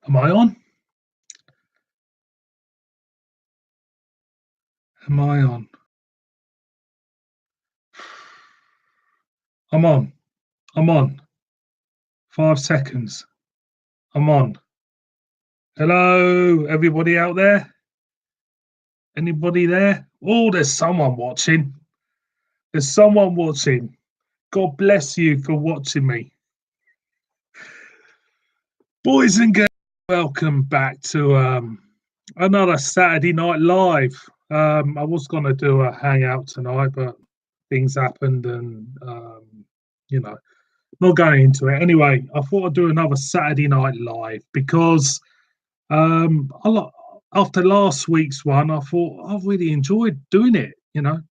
Am I on? Am I on? I'm on. I'm on. 5 seconds. I'm on. Hello, everybody out there? Anybody there? Oh, there's someone watching. There's someone watching. God bless you for watching me. Boys and girls, welcome back to another Saturday Night Live. I was going to do a hangout tonight, but things happened and, you know, not going into it. Anyway, I thought I'd do another Saturday Night Live because after last week's one, I thought I've really enjoyed doing it,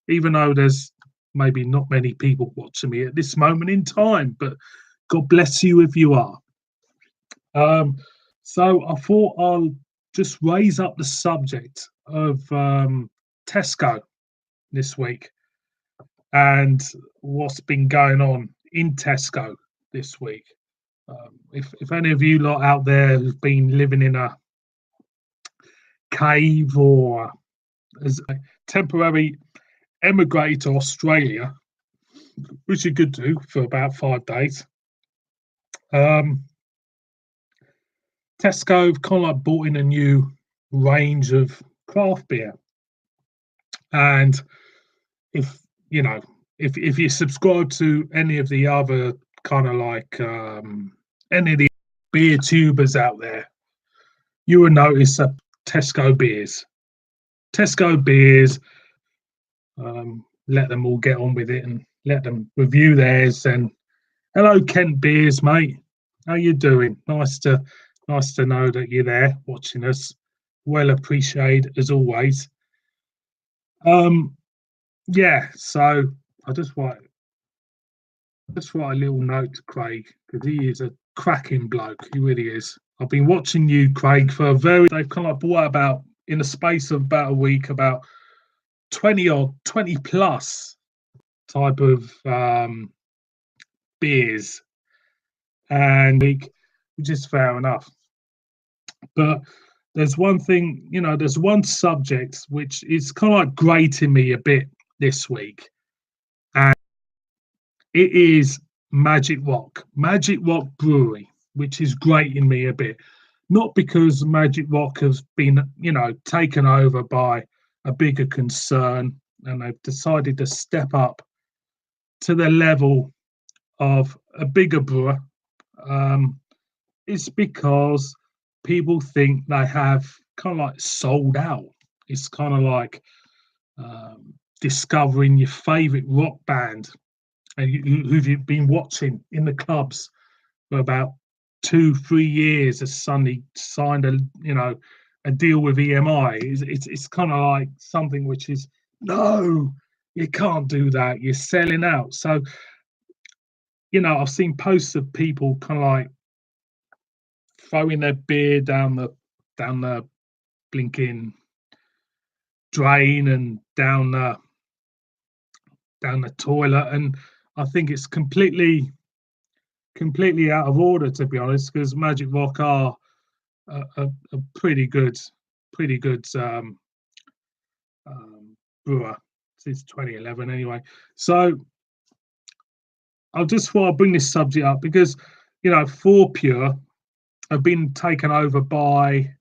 even though there's maybe not many people watching me at this moment in time, but God bless you if you are. So I thought I'll just raise up the subject of Tesco this week and what's been going on in Tesco this week. If any of you lot out there who've been living in a cave or as a temporary emigrated to Australia, which you could do for about 5 days, Tesco have kind of like bought in a new range of craft beer, and if if you subscribe to any of the other kind of like any of the beer tubers out there, you will notice that Tesco beers. Tesco beers, let them all get on with it and let them review theirs. And hello, Kent Beers, mate. How you doing? Nice to know that you're there watching us. Well appreciated as always. Yeah. So I just write a little note to Craig because he is a cracking bloke. He really is. I've been watching you, Craig, for a very. They've kind of bought about in the space of about a week about 20 plus type of beers, and which is fair enough. But there's one thing, there's one subject which is kind of like grating me a bit this week, and it is Magic Rock Brewery, which is grating me a bit. Not because Magic Rock has been, taken over by a bigger concern and they've decided to step up to the level of a bigger brewer. It's because people think they have kind of like sold out. It's kind of like discovering your favorite rock band and who've you been watching in the clubs for about 2-3 years has suddenly signed a deal with EMI. It's kind of like something which is no, you can't do that. You're selling out. So I've seen posts of people kind of like throwing their beer down the blinking drain and down the toilet, and I think it's completely out of order, to be honest, because Magic Rock are a pretty good brewer since 2011 anyway. So I'll bring this subject up because 4Pure have been taken over by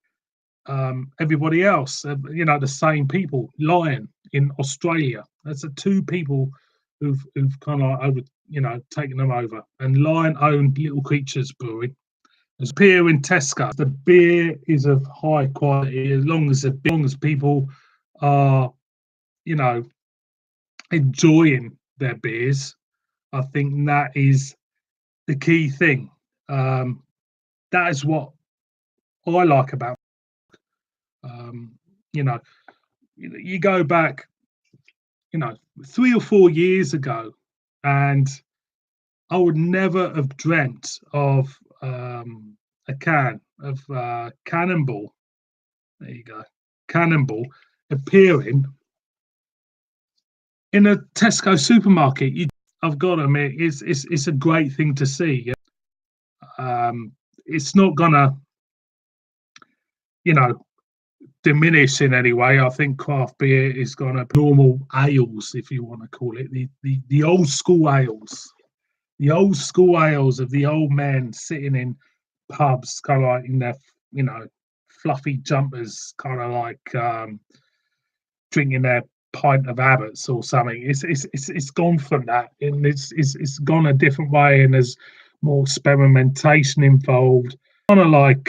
everybody else, the same people. Lion in Australia, that's the two people who've kind of over taken them over, and Lion owned Little Creatures Brewery. There's beer in Tesco. The beer is of high quality as long as people are enjoying their beers. I think that is the key thing. That is what I like about you know you go back 3 or 4 years ago, and I would never have dreamt of a can of Cannonball. There you go, Cannonball appearing in a Tesco supermarket. I've got to admit, it's a great thing to see. It's not gonna you know, diminish in any way. I think craft beer is gonna normal ales, if you want to call it, the old school ales. The old school ales of the old men sitting in pubs, kind of like in their, you know, fluffy jumpers, kind of like drinking their pint of Abbott's or something. It's gone from that, and it's gone a different way, and there's more experimentation involved. Kind of like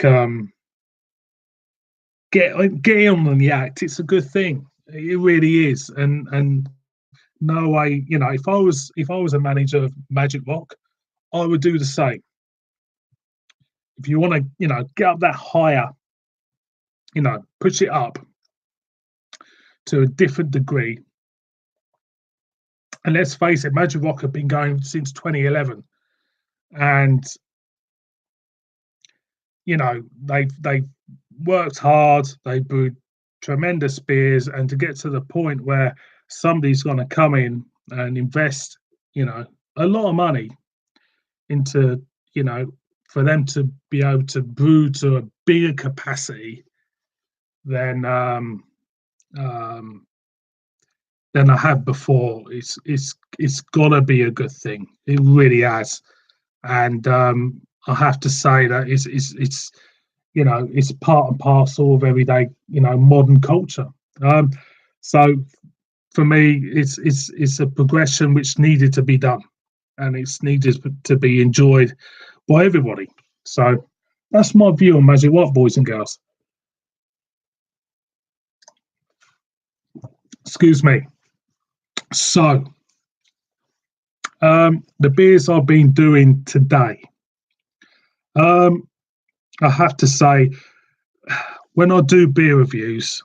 get on the act. It's a good thing. It really is, and no way, you know, if I was a manager of Magic Rock, I would do the same. If you want to, you know, get up that higher, you know, push it up to a different degree. And let's face it, Magic Rock have been going since 2011, and you know they've worked hard, they brewed tremendous beers, and to get to the point where somebody's going to come in and invest, you know, a lot of money into, you know, for them to be able to brew to a bigger capacity than um, than I have before. It's gotta be a good thing. It really has, and I have to say that it's you know, it's part and parcel of everyday, you know, modern culture. Um, so for me, it's a progression which needed to be done, and it's needed to be enjoyed by everybody. So that's my view on Magic What, boys and girls. Excuse me. So the beers I've been doing today. Um, I have to say, when I do beer reviews,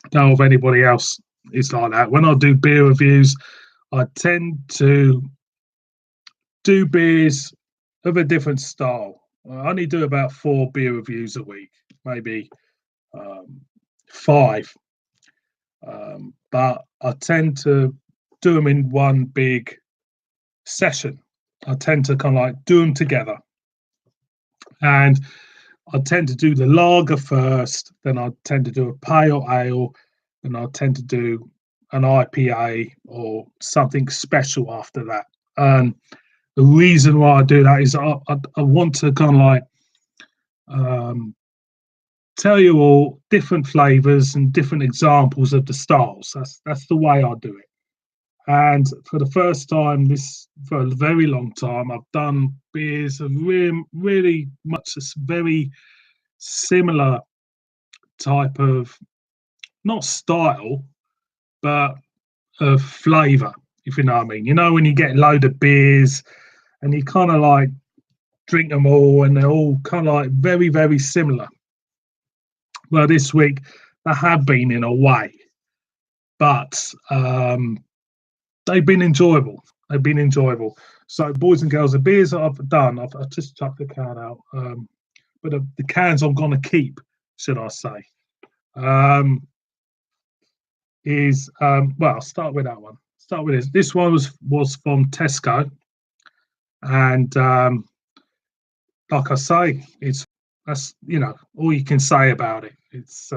I don't know if anybody else is like that. When I do beer reviews, I tend to do beers of a different style. I only do about 4 beer reviews a week, maybe um, 5, but I tend to do them in one big session. I tend to kind of like do them together, and I tend to do the lager first, then I tend to do a pale ale, and I tend to do an IPA or something special after that. And the reason why I do that is I want to kind of like um, tell you all different flavors and different examples of the styles. That's the way I do it. And for the first time, this for a very long time, I've done beers of really much this very similar type of, not style, but of flavor, if you know what I mean. You know, when you get a load of beers and you kind of like drink them all and they're all kind of like very similar. Well, this week they have been in a way, but they've been enjoyable. They've been enjoyable. So, boys and girls, the beers that I've done, I've just chucked the can out, but the cans I'm going to keep, should I say, um, is well, I'll start with that one. Start with this. This one was from Tesco, and like I say, that's, you know, all you can say about it. It's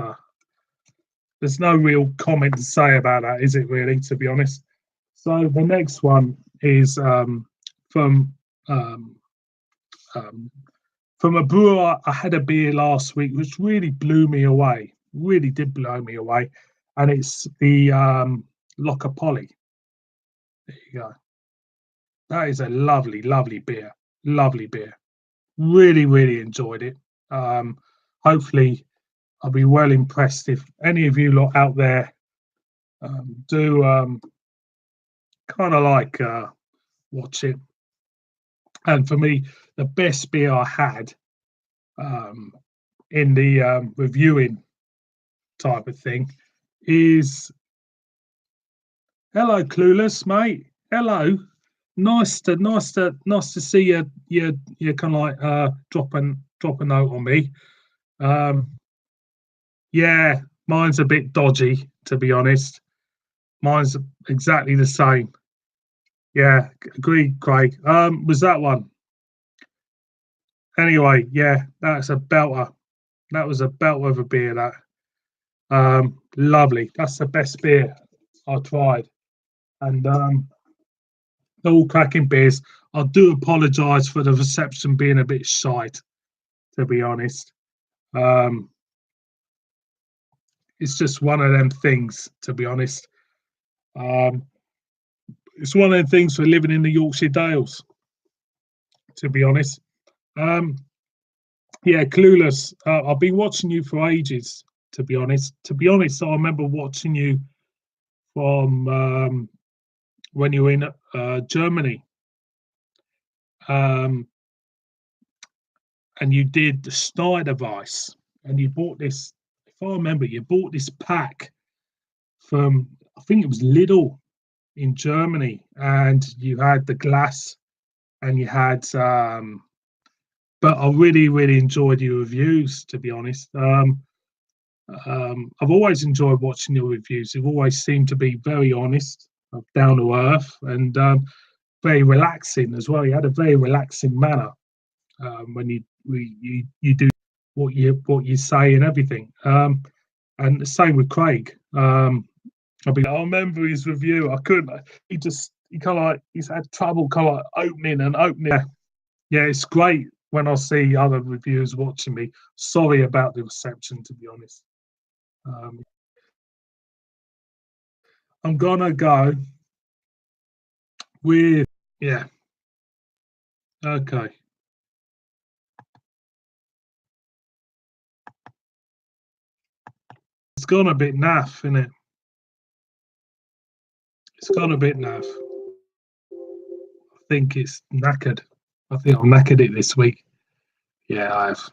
there's no real comment to say about that, is it really? To be honest. So the next one is from um, um, from a brewer. I had a beer last week which really blew me away. Really did blow me away, and it's the Lockapolly. There you go. That is a lovely beer. Lovely beer. Really enjoyed it. Hopefully, I'll be well impressed if any of you lot out there do kind of like watch it. And for me, the best beer I had um, in the reviewing type of thing is, hello, Clueless, mate. Hello. Nice to see you kind of like drop a note on me. Um, yeah, mine's a bit dodgy, to be honest. Mine's exactly the same. Yeah, agreed, Craig. Was that one? Anyway, yeah, that's a belter. That was a belt of a beer. That lovely. That's the best beer I tried, and they're all cracking beers. I do apologise for the reception being a bit shite, to be honest. Um, it's just one of them things, to be honest. Um, it's one of them things for living in the Yorkshire Dales, to be honest. Um, yeah, Clueless. I've been watching you for ages, to be honest. To be honest, I remember watching you from when you were in Germany, um, and you did the Schneiderweiss, and you bought this. If I remember, you bought this pack from, I think it was Lidl in Germany, and you had the glass, and you had. But I really, really enjoyed your reviews. To be honest, I've always enjoyed watching your reviews. You've always seemed to be very honest, down to earth, and very relaxing as well. You had a very relaxing manner when you do what you say and everything. And the same with Craig. I remember his review. I couldn't. He kind of like he's had trouble kind of like opening and opening. Yeah, it's great when I see other reviewers watching me. Sorry about the reception, to be honest. Um, I'm gonna go with, yeah. Okay, it's gone a bit naff, isn't it? It's gone a bit naff. I think it's knackered. I think I've knackered it this week. Yeah, I have.